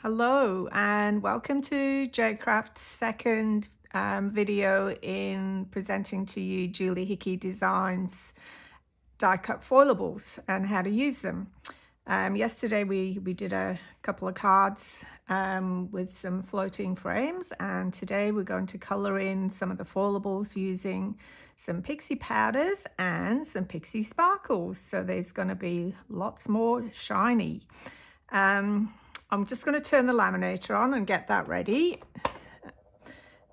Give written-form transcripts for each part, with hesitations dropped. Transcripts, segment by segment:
Hello and welcome to Jcraft's second video in presenting to you Julie Hickey Designs die cut foilables and how to use them. Yesterday we did a couple of cards with some floating frames, and today we're going to color in some of the foilables using some pixie powders and some pixie sparkles. So there's going to be lots more shiny. I'm just going to turn the laminator on and get that ready.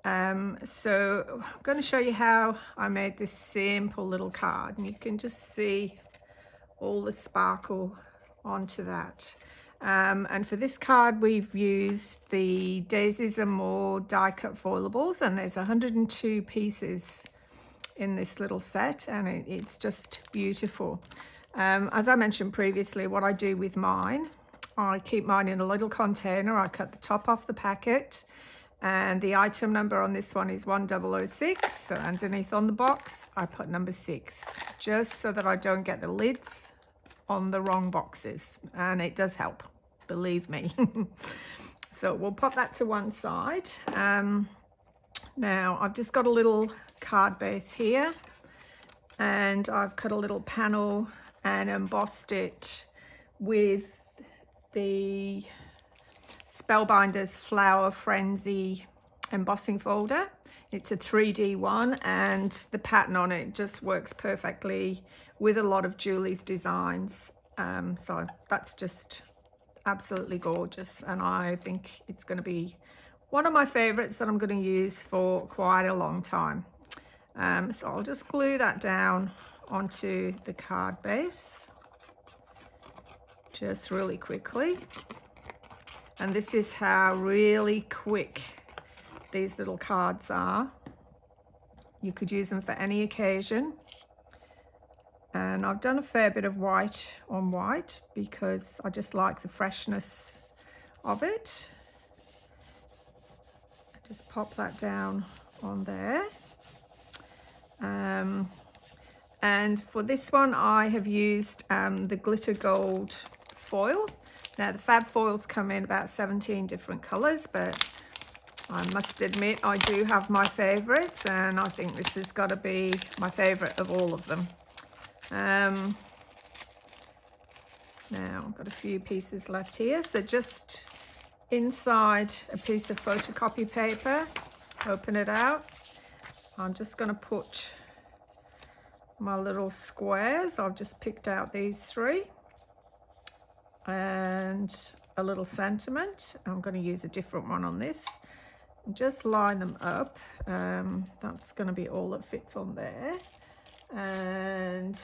So I'm going to show you how I made this simple little card, and you can just see all the sparkle onto that. And for this card we've used the Daisies and More die cut foilables, and there's 102 pieces in this little set, and it's just beautiful. As I mentioned previously, what I do with mine, I keep mine in a little container. I cut the top off the packet, and the item number on this one is 1006. So underneath on the box, I put number 6, just so that I don't get the lids on the wrong boxes. And it does help, believe me. So we'll pop that to one side. Now I've just got a little card base here, and I've cut a little panel and embossed it with the Spellbinders Flower Frenzy embossing folder. It's a 3D one, and the pattern on it just works perfectly with a lot of Julie's designs. So that's just absolutely gorgeous, and I think it's going to be one of my favorites that I'm going to use for quite a long time. So I'll just glue that down onto the card base just really quickly. And this is how really quick these little cards are. You could use them for any occasion. And I've done a fair bit of white on white because I just like the freshness of it. Just pop that down on there. And for this one I have used the glitter gold foil. Now the fab foils come in about 17 different colors, but I must admit I do have my favorites, and I think this has got to be my favorite of all of them. Now I've got a few pieces left here, so just inside a piece of photocopy paper, open it out. I'm just going to put my little squares. I've just picked out these 3 and a little sentiment. I'm going to use a different one on this. Just line them up. That's going to be all that fits on there. And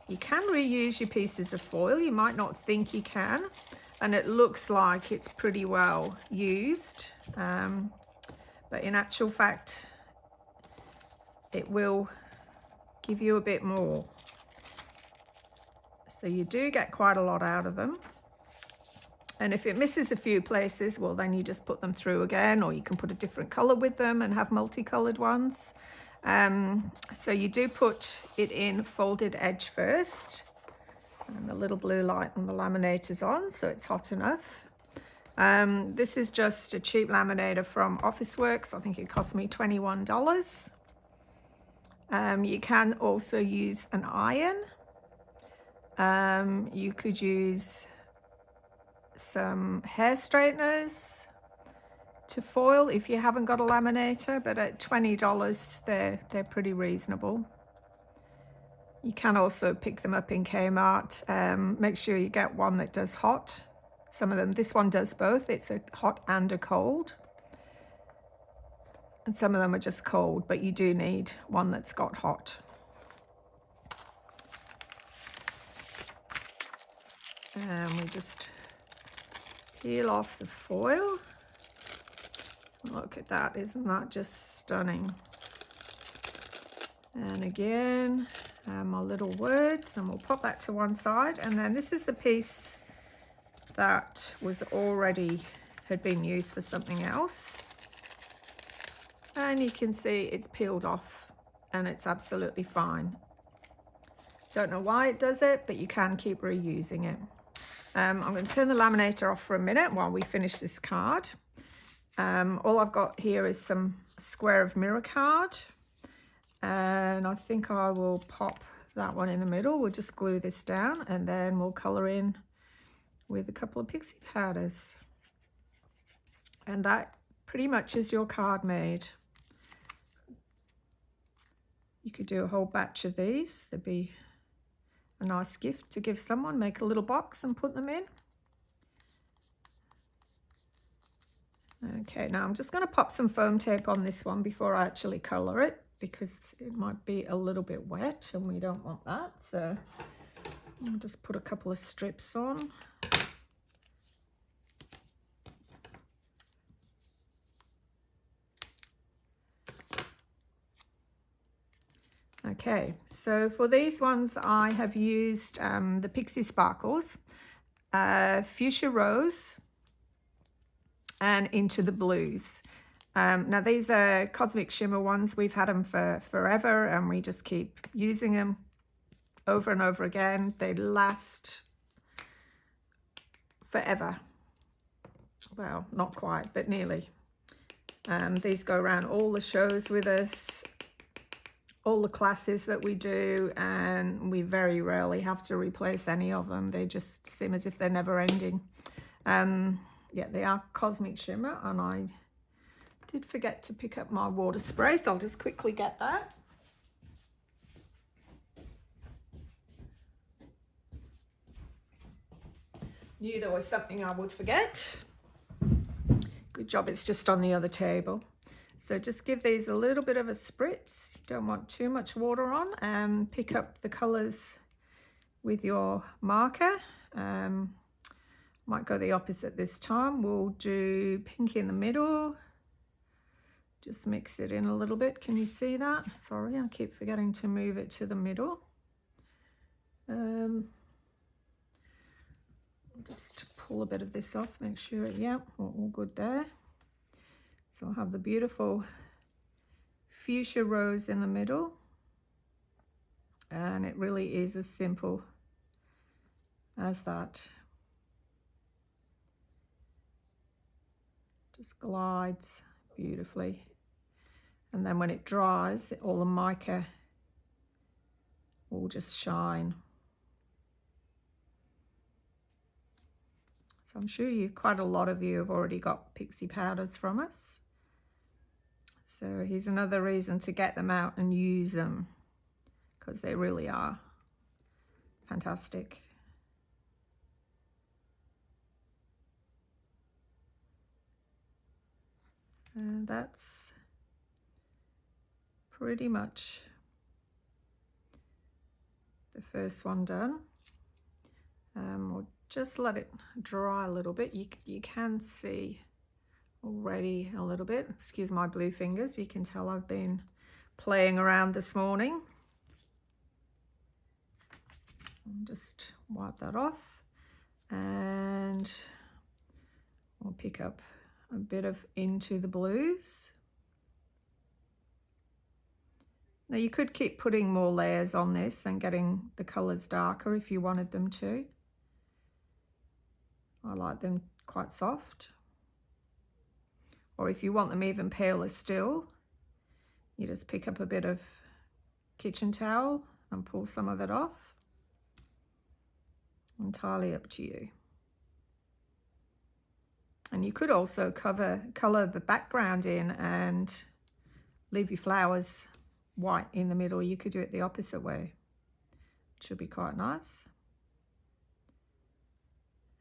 you can reuse your pieces of foil. You might not think you can, and it looks like it's pretty well used, but in actual fact it will give you a bit more. So you do get quite a lot out of them. And if it misses a few places, well, then you just put them through again, or you can put a different color with them and have multicolored ones. So you do put it in folded edge first, and the little blue light on the laminator's on, so it's hot enough. This is just a cheap laminator from Officeworks. I think it cost me $21. You can also use an iron. You could use some hair straighteners to foil if you haven't got a laminator, but at $20 they're pretty reasonable. You can also pick them up in Kmart. Make sure you get one that does hot. Some of them, this one does both. It's a hot and a cold, and some of them are just cold, but you do need one that's got hot. And we just peel off the foil. Look at that, isn't that just stunning? And again, my little words, and we'll pop that to one side. And then this is the piece that was already had been used for something else, and you can see it's peeled off, and it's absolutely fine. Don't know why it does it, but you can keep reusing it. I'm going to turn the laminator off for a minute while we finish this card. All I've got here is some square of mirror card, and I think I will pop that one in the middle. We'll just glue this down and then we'll colour in with a couple of pixie powders. And that pretty much is your card made. You could do a whole batch of these. They'd be a nice gift to give someone. Make a little box and put them in. Okay, now I'm just going to pop some foam tape on this one before I actually colour it, because it might be a little bit wet and we don't want that. So I'll just put a couple of strips on. Okay, so for these ones I have used the Pixie Sparkles, Fuchsia Rose, and Into the Blues. Now these are Cosmic Shimmer ones. We've had them for forever and we just keep using them over and over again. They last forever. Well, not quite, but nearly. These go around all the shows with us, all the classes that we do, and we very rarely have to replace any of them. They just seem as if they're never ending. Yeah, they are Cosmic Shimmer, and I did forget to pick up my water spray, so I'll just quickly get that. Knew there was something I would forget. Good job it's just on the other table. So just give these a little bit of a spritz. You don't want too much water on, and pick up the colours with your marker. Might go the opposite this time. We'll do pink in the middle. Just mix it in a little bit. Can you see that? Sorry, I keep forgetting to move it to the middle. Just pull a bit of this off, make sure, yeah, all good there. So I'll have the beautiful Fuchsia Rose in the middle. And it really is as simple as that. Just glides beautifully. And then when it dries, all the mica will just shine. So I'm sure quite a lot of you have already got pixie powders from us. So here's another reason to get them out and use them, because they really are fantastic. And that's pretty much the first one done. We'll just let it dry a little bit. You can see already a little bit. Excuse my blue fingers. You can tell I've been playing around this morning. I'll just wipe that off, and we'll pick up a bit of Into the Blues. Now you could keep putting more layers on this and getting the colours darker if you wanted them to. I like them quite soft. Or if you want them even paler still, you just pick up a bit of kitchen towel and pull some of it off. Entirely up to you. And you could also colour the background in and leave your flowers white in the middle. You could do it the opposite way. It should be quite nice.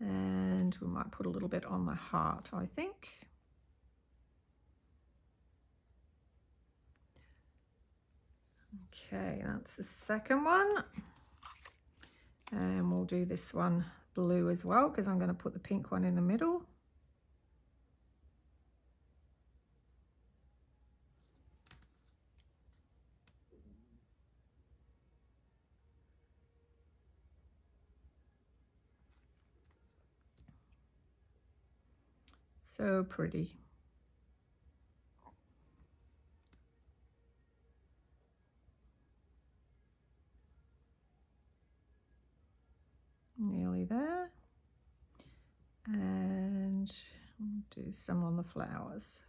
And we might put a little bit on the heart, I think. Okay, that's the second one. And we'll do this one blue as well, because I'm going to put the pink one in the middle. So pretty. Nearly there. do some on the flowers.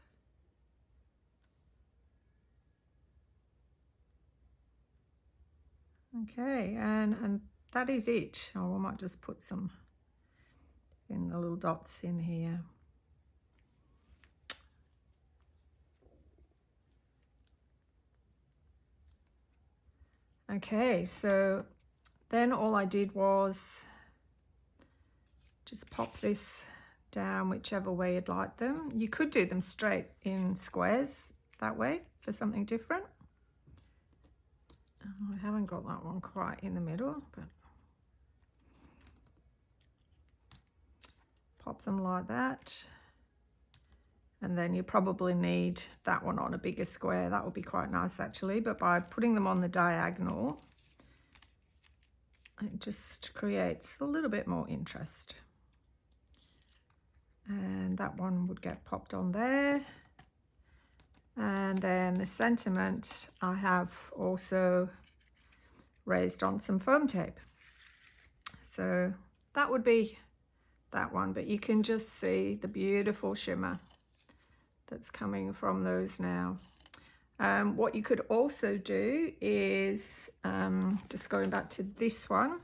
Okay, and that is it. Oh, I might just put some in the little dots in here. Okay, so then all I did was just pop this down whichever way you'd like them. You could do them straight in squares that way for something different. I haven't got that one quite in the middle, but pop them like that. And then you probably need that one on a bigger square. That would be quite nice actually, but by putting them on the diagonal, it just creates a little bit more interest. And that one would get popped on there. And then the sentiment I have also raised on some foam tape. So that would be that one, but you can just see the beautiful shimmer that's coming from those now. What you could also do is, just going back to this one,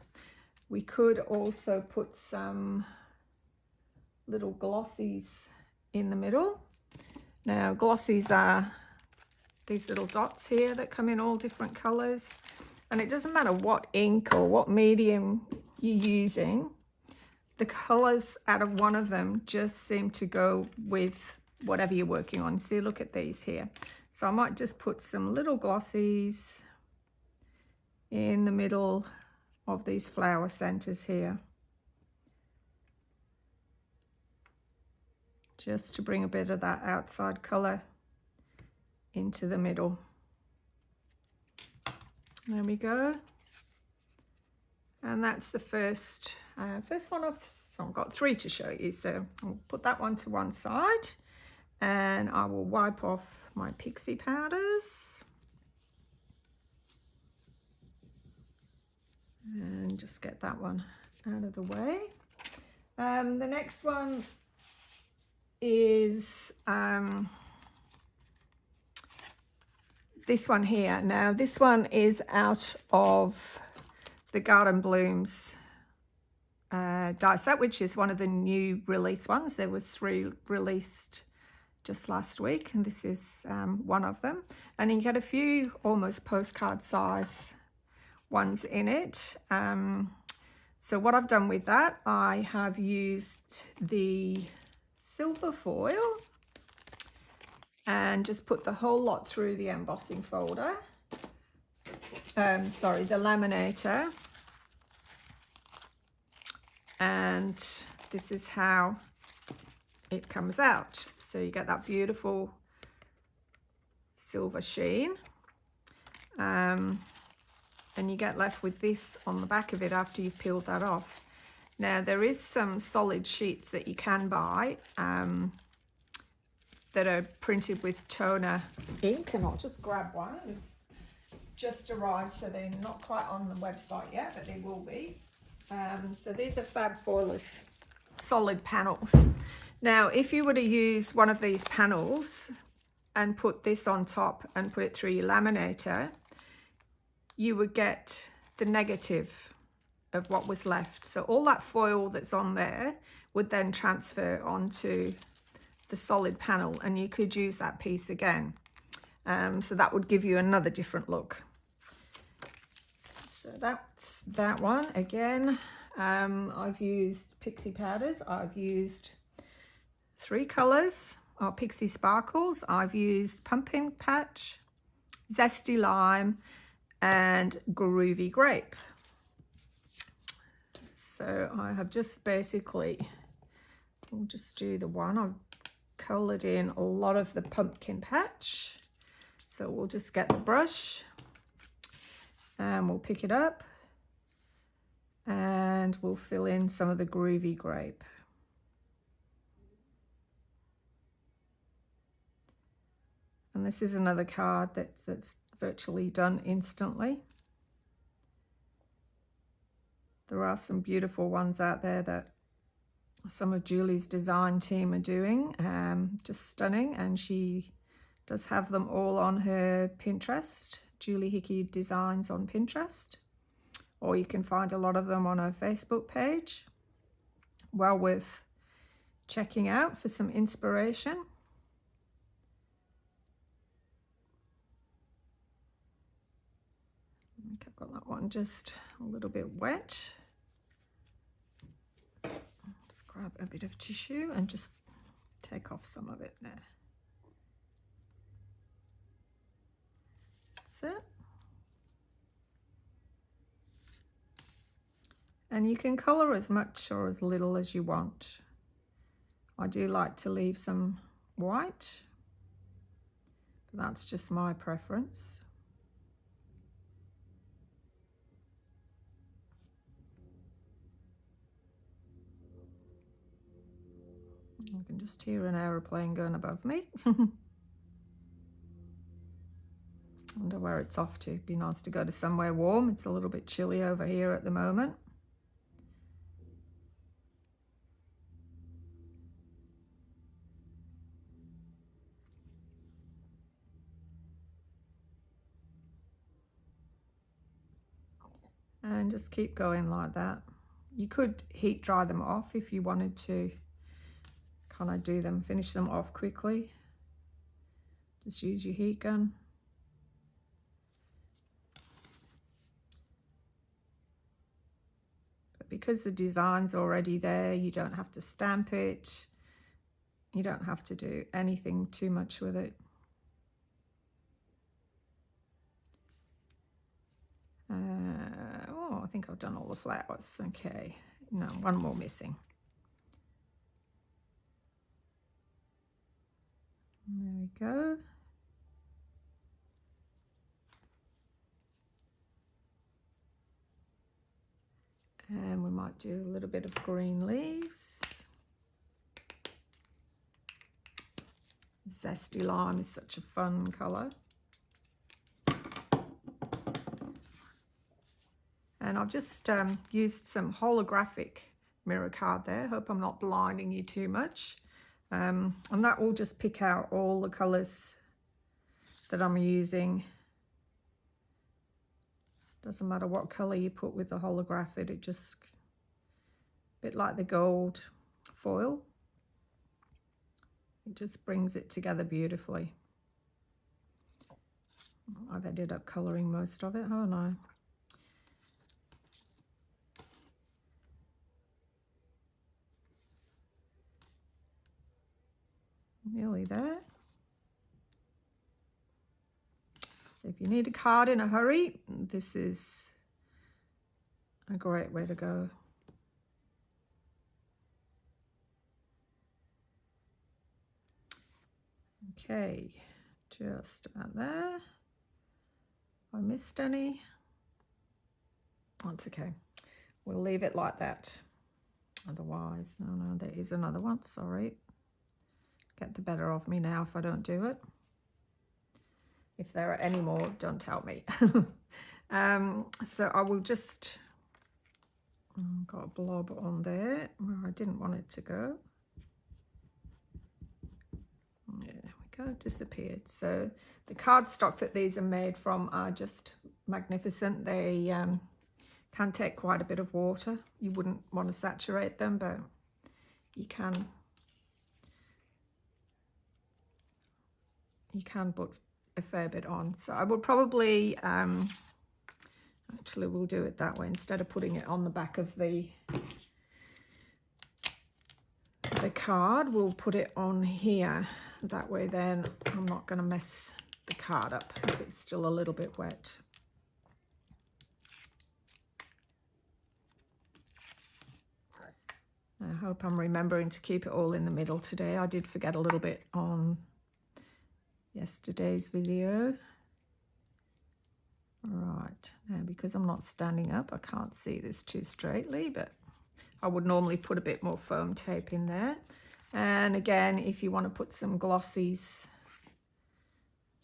we could also put some little glossies in the middle. Now glossies are these little dots here that come in all different colors, and it doesn't matter what ink or what medium you're using, the colors out of one of them just seem to go with whatever you're working on. See, look at these here. So I might just put some little glossies in the middle of these flower centers here, just to bring a bit of that outside color into the middle. There we go. And that's the first one I've got 3 to show you. So I'll put that one to one side, and I will wipe off my pixie powders. And just get that one out of the way. The next one is this one here. Now this one is out of the Garden Blooms die set, which is one of the new release ones. There was 3 released just last week, and this is one of them. And you get a few almost postcard size ones in it. So what I've done with that, I have used the silver foil and just put the whole lot through the embossing folder. Sorry, the laminator. And this is how it comes out. So you get that beautiful silver sheen. And you get left with this on the back of it after you've peeled that off. Now there is some solid sheets that you can buy that are printed with toner ink, and I'll just grab one. They've just arrived, so they're not quite on the website yet, but they will be. So these are Fab Foilers solid panels. Now if you were to use one of these panels and put this on top and put it through your laminator, you would get the negative of what was left. So all that foil that's on there would then transfer onto the solid panel, and you could use that piece again. So that would give you another different look. So that's that one. Again, I've used pixie powders. I've used 3 colors of pixie sparkles. I've used pumpkin patch, zesty lime, and groovy grape. So I have just basically, we'll just do the one. I've coloured in a lot of the pumpkin patch. So we'll just get the brush and we'll pick it up and we'll fill in some of the groovy grape. And this is another card that's virtually done instantly. There are some beautiful ones out there that some of Julie's design team are doing. Just stunning, and she does have them all on her Pinterest, Julie Hickey Designs on Pinterest, or you can find a lot of them on her Facebook page. Well worth checking out for some inspiration. I think I've got that one just a little bit wet. Let's grab a bit of tissue and just take off some of it there. That's it. And you can colour as much or as little as you want. I do like to leave some white, but that's just my preference. I can just hear an aeroplane going above me. Wonder where it's off to. Be nice to go to somewhere warm. It's a little bit chilly over here at the moment. And just keep going like that. You could heat dry them off if you wanted to kind of do them, finish them off quickly. Just use your heat gun. But because the design's already there, you don't have to stamp it. You don't have to do anything too much with it. Oh, I think I've done all the flowers. Okay, no, one more missing. There we go. And we might do a little bit of green leaves. Zesty lime is such a fun colour. And I've just used some holographic mirror card there. Hope I'm not blinding you too much. And that will just pick out all the colours that I'm using. Doesn't matter what colour you put with the holograph, it just, a bit like the gold foil. It just brings it together beautifully. I've ended up colouring most of it, haven't I? Nearly there. So if you need a card in a hurry, this is a great way to go. Okay, just about there. I missed any? That's okay. We'll leave it like that. Otherwise, no, there is another one, sorry. Get the better of me now if I don't do it. If there are any more, don't tell me. So I will just, got a blob on there where I didn't want it to go. There we go, disappeared. So the cardstock that these are made from are just magnificent. They can take quite a bit of water. You wouldn't want to saturate them, but you can put a fair bit on. So I will probably actually we'll do it that way instead of putting it on the back of the card. We'll put it on here. That way then I'm not going to mess the card up if it's still a little bit wet. I hope I'm remembering to keep it all in the middle today. I did forget a little bit on yesterday's video. Right, now because I'm not standing up, I can't see this too straightly, but I would normally put a bit more foam tape in there. And again, if you want to put some glossies,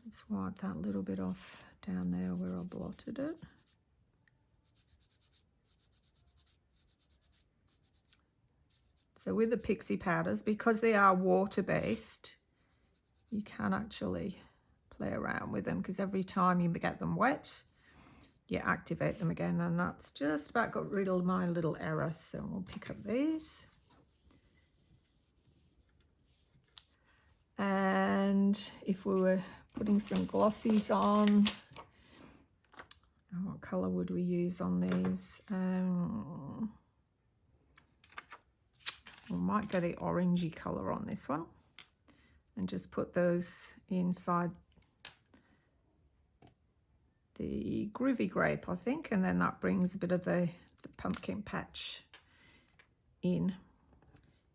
just wipe that little bit off down there where I blotted it. So with the pixie powders, because they are water-based, you can actually play around with them, because every time you get them wet, you activate them again. And that's just about got rid of my little error. So we'll pick up these. And if we were putting some glossies on, what colour would we use on these? We might go the orangey colour on this one and just put those inside the Groovy Grape, I think, and then that brings a bit of the pumpkin patch in.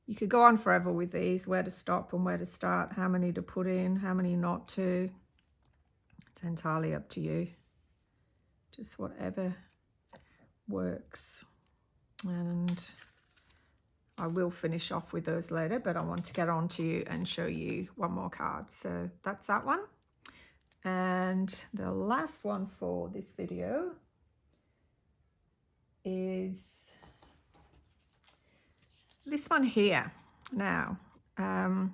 You could go on forever with these, where to stop and where to start, how many to put in, how many not to. It's entirely up to you. Just whatever works. And I will finish off with those later, but I want to get on to you and show you one more card. So that's that one. And the last one for this video is this one here. Now, I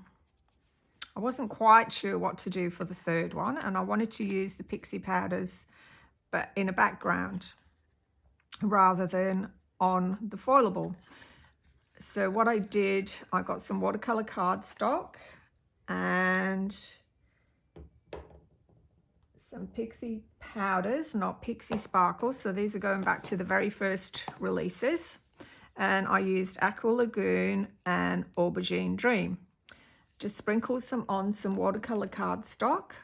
wasn't quite sure what to do for the third one, and I wanted to use the pixie powders, but in a background rather than on the foilable. So what I did, I got some watercolor cardstock and some pixie powders, not pixie sparkles. So these are going back to the very first releases. And I used Aqua Lagoon and Aubergine Dream. Just sprinkled some on some watercolor cardstock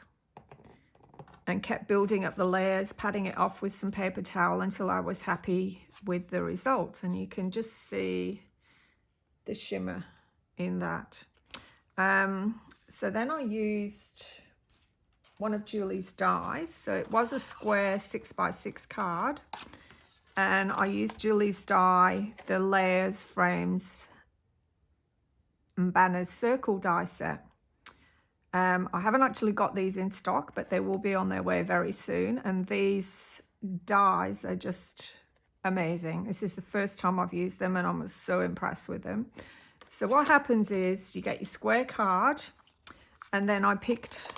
and kept building up the layers, patting it off with some paper towel until I was happy with the result. And you can just see the shimmer in that. So then I used one of Julie's dies. So it was a square 6x6 card. And I used Julie's die, the layers, frames, and banners circle die set. I haven't actually got these in stock, but they will be on their way very soon. And these dies are just amazing. This is the first time I've used them and I'm so impressed with them. So what happens is you get your square card, and then I picked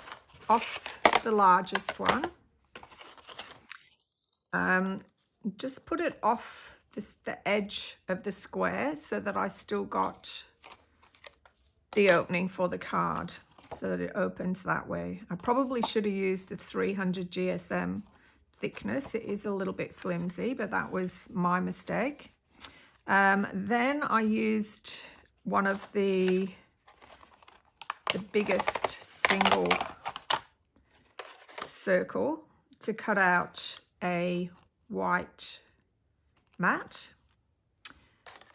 off the largest one. Just put it off the edge of the square so that I still got the opening for the card, so that it opens that way. I probably should have used a 300 GSM thickness. It is a little bit flimsy, but that was my mistake. Then I used one of the biggest single circle to cut out a white mat.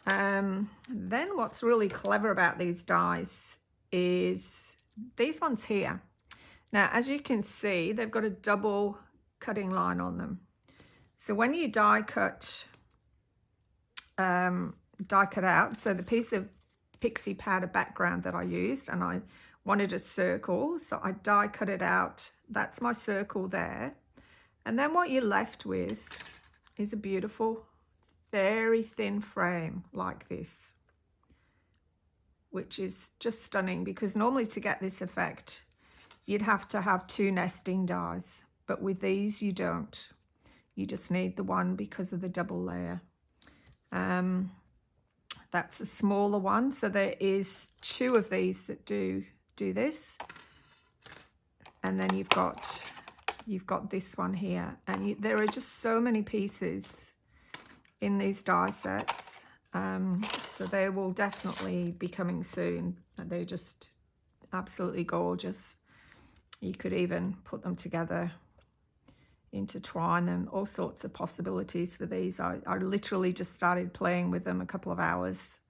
Then what's really clever about these dies is these ones here. Now, as you can see, they've got a double cutting line on them. So when you die cut out, so the piece of pixie powder background that I used, and I wanted a circle, so I die cut it out. That's my circle there. And then what you're left with is a beautiful, very thin frame like this, which is just stunning, because normally to get this effect, you'd have to have two nesting dies. But with these, you don't. You just need the one because of the double layer. That's a smaller one. So there is two of these that do this. And then you've got this one here. And there are just so many pieces in these die sets. So they will definitely be coming soon. They're just absolutely gorgeous. You could even put them together, intertwine them, all sorts of possibilities for these. I literally just started playing with them a couple of hours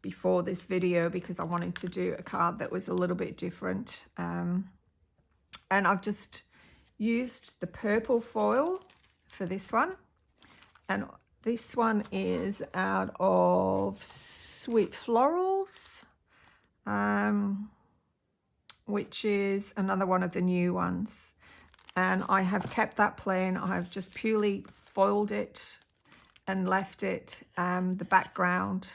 before this video because I wanted to do a card that was a little bit different. And I've just used the purple foil for this one. And this one is out of Sweet Florals, which is another one of the new ones. And I have kept that plain. I have just purely foiled it and left it the background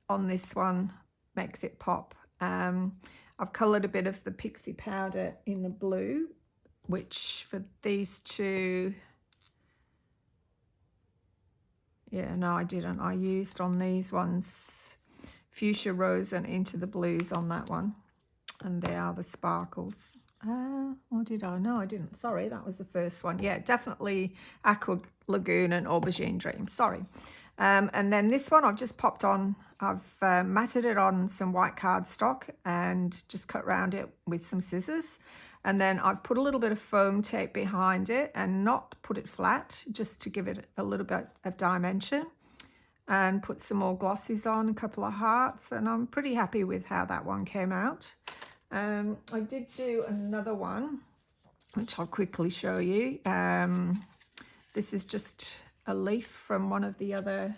on this one makes it pop. I've coloured a bit of the pixie powder in the blue, which for these two, yeah, no, I didn't. I used on these ones fuchsia rose and into the blues on that one. And they are the sparkles. Or did I? No, I didn't. Sorry, that was the first one. Yeah, definitely Aqua Lagoon and Aubergine Dream. Sorry. And then this one I've just popped on. I've matted it on some white cardstock and just cut around it with some scissors. And then I've put a little bit of foam tape behind it and not put it flat, just to give it a little bit of dimension. And put some more glossies on, a couple of hearts, and I'm pretty happy with how that one came out. I did do another one, which I'll quickly show you. This is just a leaf from one of the other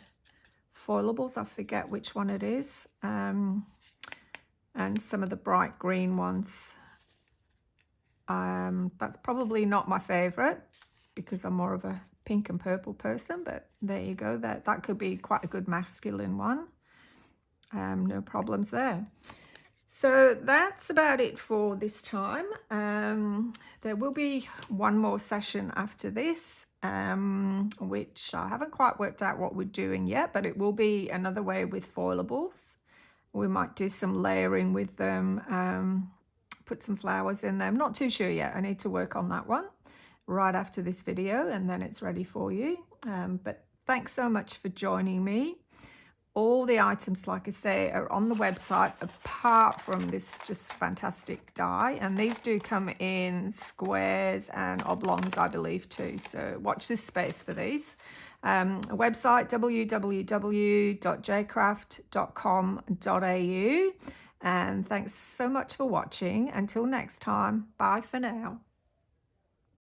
Foilables. I forget which one it is. And some of the bright green ones. That's probably not my favourite because I'm more of a pink and purple person, but there you go. That could be quite a good masculine one. No problems there. So that's about it for this time. There will be one more session after this, which I haven't quite worked out what we're doing yet, but it will be another way with Foilables. We might do some layering with them, put some flowers in them. Not too sure yet. I need to work on that one right after this video, and then it's ready for you. But thanks so much for joining me. All the items, like I say, are on the website, apart from this just fantastic die. And these do come in squares and oblongs, I believe, too. So watch this space for these. Website, www.jcraft.com.au. And thanks so much for watching. Until next time, bye for now.